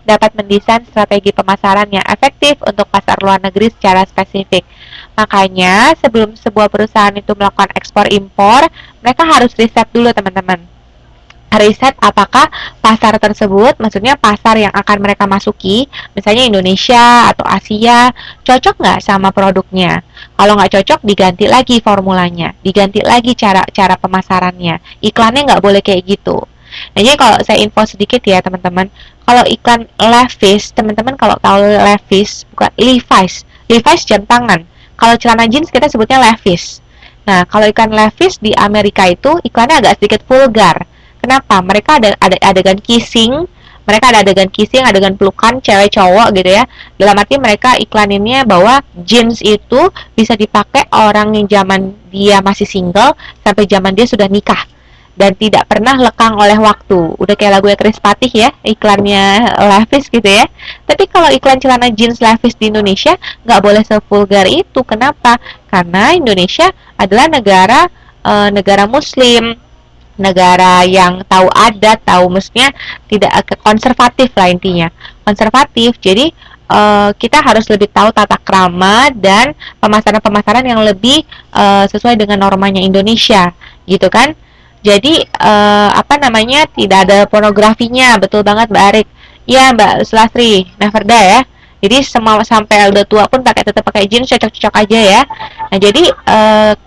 dapat mendesain strategi pemasaran yang efektif untuk pasar luar negeri secara spesifik. Makanya, sebelum sebuah perusahaan itu melakukan ekspor-impor, mereka harus riset dulu, teman-teman. Riset apakah pasar tersebut, maksudnya pasar yang akan mereka masuki, misalnya Indonesia atau Asia, cocok nggak sama produknya. Kalau nggak cocok, diganti lagi formulanya, diganti lagi cara pemasarannya. Iklannya nggak boleh kayak gitu. Nah, jadi kalau saya info sedikit ya teman-teman, kalau iklan Levi's, teman-teman kalau tahu Levi's, bukan Levi's, Levi's jam tangan. Kalau celana jeans kita sebutnya Levi's. Nah, kalau iklan Levi's di Amerika itu iklannya agak sedikit vulgar. Kenapa? Mereka ada adegan kissing, mereka ada adegan kissing, adegan pelukan cewek cowok gitu ya. Dalam arti mereka iklaninnya bahwa jeans itu bisa dipakai orang yang zaman dia masih single sampai zaman dia sudah nikah dan tidak pernah lekang oleh waktu. Udah kayak lagu Chris Patih ya, iklannya Levi's gitu ya. Tapi kalau iklan celana jeans Levi's di Indonesia nggak boleh sevulgar itu. Kenapa? Karena Indonesia adalah negara Muslim, negara yang tahu adat, tahu mestinya tidak konservatif lah intinya. Konservatif. Jadi kita harus lebih tahu tata krama dan pemasaran-pemasaran yang lebih sesuai dengan normanya Indonesia, gitu kan? Jadi apa namanya, tidak ada pornografinya, betul banget Mbak Arik. Iya Mbak Selasri, Neverda ya. Jadi semua sampai udah tua pun tetap pakai jeans, cocok-cocok aja ya. Nah jadi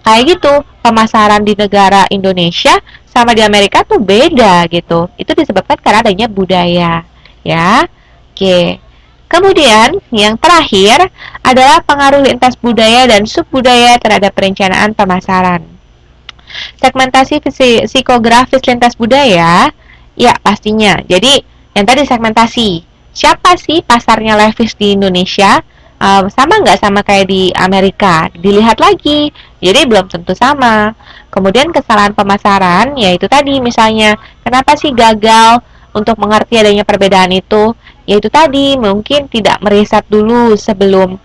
kayak gitu pemasaran di negara Indonesia sama di Amerika tuh beda gitu. Itu disebabkan karena adanya budaya ya. Oke. Kemudian yang terakhir adalah pengaruh lintas budaya dan subbudaya terhadap perencanaan pemasaran. Segmentasi psikografis lintas budaya, ya pastinya. Jadi yang tadi segmentasi, siapa sih pasarnya Levi's di Indonesia? Sama nggak sama kayak di Amerika? Dilihat lagi, jadi belum tentu sama. Kemudian kesalahan pemasaran, yaitu tadi misalnya, kenapa sih gagal untuk mengerti adanya perbedaan itu? Yaitu tadi mungkin tidak meriset dulu sebelum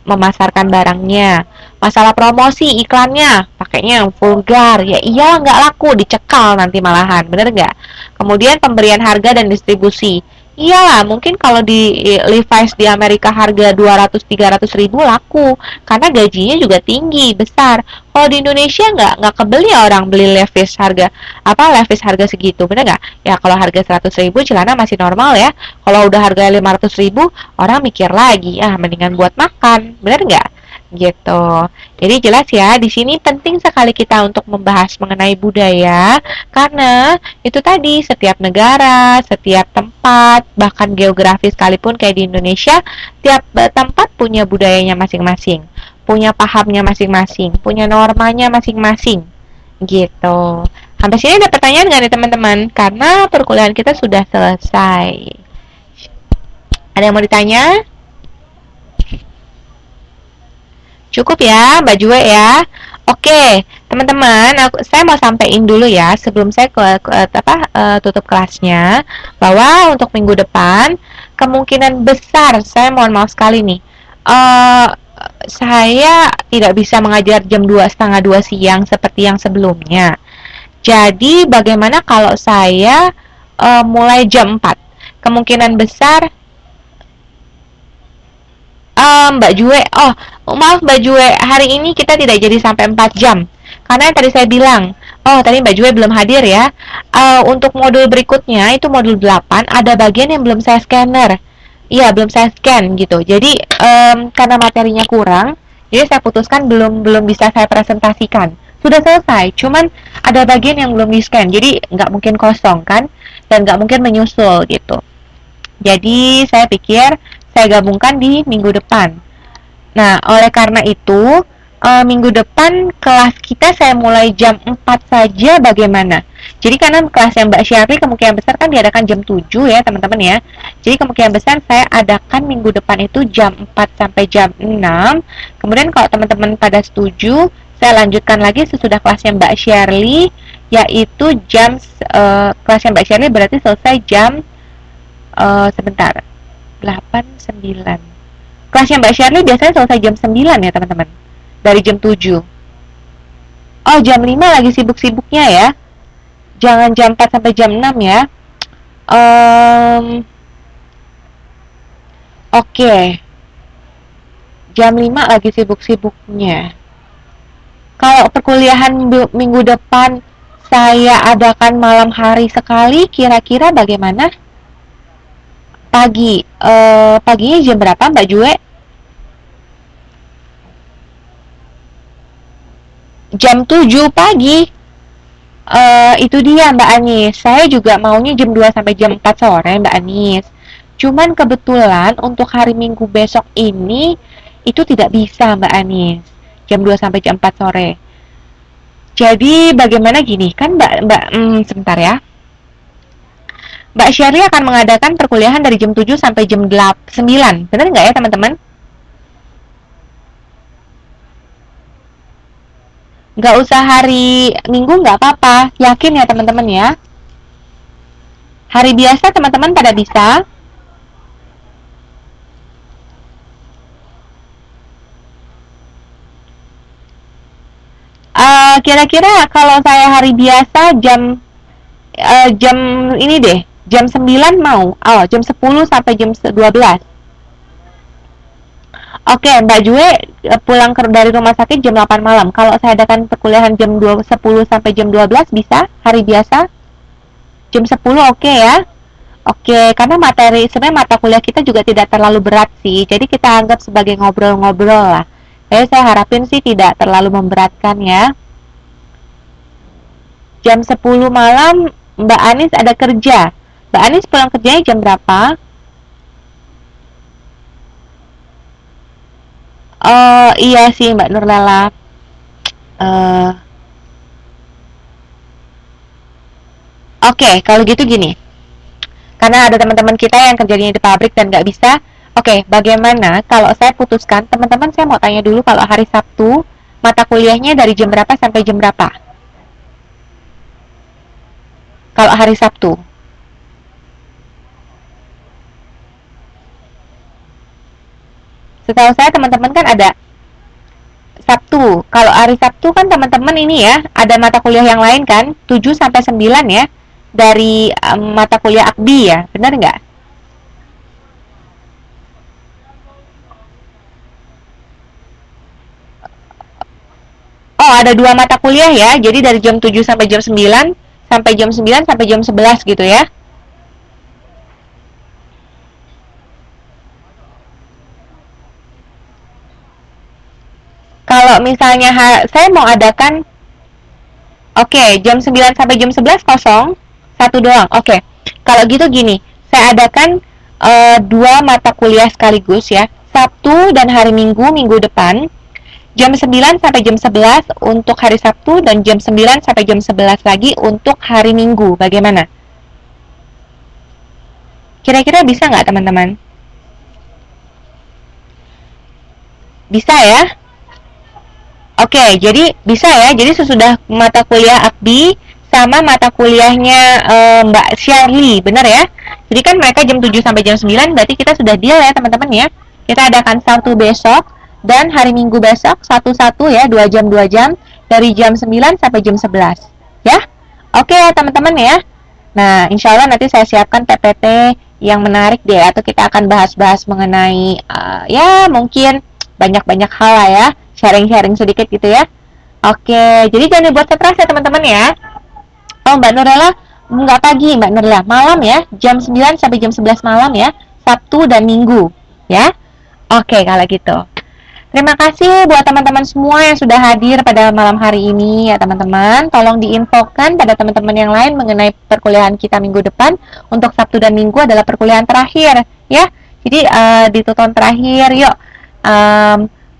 memasarkan barangnya. Masalah promosi iklannya pakainya yang vulgar, ya iya nggak laku, dicekal nanti malahan, bener nggak? Kemudian pemberian harga dan distribusi, iyalah mungkin kalau di Levi's di Amerika harga 200-300 ribu laku karena gajinya juga tinggi besar. Kalau di Indonesia nggak kebeli orang beli Levi's harga segitu, bener nggak? Ya kalau harga 100 ribu celana masih normal ya. Kalau udah harga 500 ribu orang mikir lagi, mendingan buat makan, bener nggak? Gitu. Jadi jelas ya, di sini penting sekali kita untuk membahas mengenai budaya karena itu tadi setiap negara, setiap tempat, bahkan geografi sekalipun kayak di Indonesia, tiap tempat punya budayanya masing-masing, punya pahamnya masing-masing, punya normanya masing-masing. Gitu. Sampai sini ada pertanyaan nggak nih teman-teman? Karena perkuliahan kita sudah selesai. Ada yang mau ditanya? Cukup ya, Mbak Jue ya. Oke, teman-teman, saya mau sampaikan dulu ya sebelum saya tutup kelasnya bahwa untuk minggu depan kemungkinan besar saya mohon maaf sekali nih, saya tidak bisa mengajar jam 2 setengah 2 siang seperti yang sebelumnya. Jadi bagaimana kalau saya mulai jam 4? Kemungkinan besar Mbak Jue, maaf Mbak Jue, hari ini kita tidak jadi sampai 4 jam. Karena yang tadi saya bilang, tadi Mbak Jue belum hadir ya. Untuk modul berikutnya, itu modul 8, ada bagian yang belum saya scanner. Iya, belum saya scan gitu. Jadi, karena materinya kurang, jadi saya putuskan belum bisa saya presentasikan. Sudah selesai, cuman ada bagian yang belum di-scan. Jadi, nggak mungkin kosong kan, dan nggak mungkin menyusul gitu. Jadi, saya pikir saya gabungkan di minggu depan. Nah, oleh karena itu, minggu depan kelas kita saya mulai jam 4 saja bagaimana? Jadi karena kelas yang Mbak Syafri kemungkinan besar kan diadakan jam 7 ya teman-teman ya. Jadi kemungkinan besar saya adakan minggu depan itu jam 4 sampai jam 6. Kemudian kalau teman-teman pada setuju, saya lanjutkan lagi sesudah kelasnya Mbak Shirley, yaitu kelasnya Mbak Shirley berarti selesai jam sebentar 8-9. Kelasnya Mbak Shirley biasanya selesai jam 9 ya teman-teman. Dari jam 7. Jam 5 lagi sibuk-sibuknya ya. Jangan jam 4 sampai jam 6 ya. Oke, jam 5 lagi sibuk-sibuknya. Kalau perkuliahan minggu depan saya adakan malam hari sekali, kira-kira bagaimana? Pagi. Paginya jam berapa, Mbak Jue? Jam 7 pagi. Itu dia Mbak Anis. Saya juga maunya jam 2 sampai jam 4 sore, Mbak Anis. Cuman kebetulan untuk hari Minggu besok ini itu tidak bisa, Mbak Anis. Jam 2 sampai jam 4 sore. Jadi bagaimana gini? Kan sebentar ya. Mbak Shirley akan mengadakan perkuliahan dari jam 7 sampai jam 9. Benar nggak ya, teman-teman? Nggak usah hari Minggu nggak apa-apa. Yakin ya, teman-teman ya? Hari biasa teman-teman pada bisa. Kira-kira kalau saya hari biasa jam ini deh, jam 9 mau. Jam 10 sampai jam 12. Oke, Mbak Jue pulang dari rumah sakit jam 8 malam. Kalau saya adakan perkuliahan jam 10 sampai jam 12 bisa hari biasa? Jam 10 oke ya? Oke, karena sebenarnya mata kuliah kita juga tidak terlalu berat sih. Jadi kita anggap sebagai ngobrol-ngobrol lah. Jadi saya harapin sih tidak terlalu memberatkan ya. Jam 10 malam Mbak Anis ada kerja. Mbak Anis pulang kerjanya jam berapa? Iya sih Mbak Nurlela. Oke, kalau gitu gini. Karena ada teman-teman kita yang kerjanya di pabrik dan nggak bisa. Oke, bagaimana kalau saya putuskan, teman-teman saya mau tanya dulu kalau hari Sabtu, mata kuliahnya dari jam berapa sampai jam berapa? Kalau hari Sabtu. Setahu saya teman-teman kan ada Sabtu. Kalau hari Sabtu kan teman-teman ini ya, ada mata kuliah yang lain kan, 7 sampai 9 ya, dari mata kuliah AKBI ya, benar nggak? Oh, ada 2 mata kuliah ya, jadi dari jam 7 sampai jam 9, sampai jam 9 sampai jam 11 gitu ya. Kalau misalnya saya mau adakan, oke, jam 9 sampai jam 11 kosong, satu doang. Oke, kalau gitu gini, saya adakan 2 mata kuliah sekaligus ya, Sabtu dan hari Minggu, minggu depan, jam 9 sampai jam 11 untuk hari Sabtu dan jam 9 sampai jam 11 lagi untuk hari Minggu. Bagaimana? Kira-kira bisa nggak teman-teman? Bisa ya? Oke, jadi bisa ya. Jadi sesudah mata kuliah AKBI sama mata kuliahnya Mbak Shirley, benar ya? Jadi kan mereka jam 7 sampai jam 9, berarti kita sudah deal ya teman-teman ya. Kita adakan Sabtu besok dan hari Minggu besok satu-satu ya, 2 jam dari jam 9 sampai jam 11. Ya? Oke ya teman-teman ya. Nah, insya Allah nanti saya siapkan PPT yang menarik deh, atau kita akan bahas-bahas mengenai ya mungkin banyak-banyak hal lah ya, sharing-sharing sedikit gitu ya. Oke, jadi jangan dibuat stres ya teman-teman ya. Oh Mbak Nurella, nggak pagi Mbak Nurella, malam ya, jam 9 sampai jam 11 malam ya, Sabtu dan Minggu ya. Oke kalau gitu. Terima kasih buat teman-teman semua yang sudah hadir pada malam hari ini ya teman-teman. Tolong diinfokan pada teman-teman yang lain mengenai perkuliahan kita minggu depan. Untuk Sabtu dan Minggu adalah perkuliahan terakhir ya. Jadi ditonton terakhir yuk.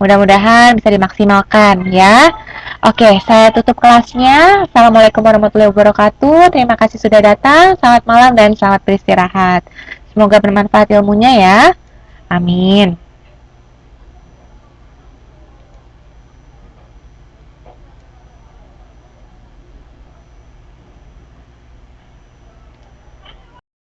Mudah-mudahan bisa dimaksimalkan ya. Oke, saya tutup kelasnya. Assalamualaikum warahmatullahi wabarakatuh. Terima kasih sudah datang. Selamat malam dan selamat beristirahat. Semoga bermanfaat ilmunya ya. Amin.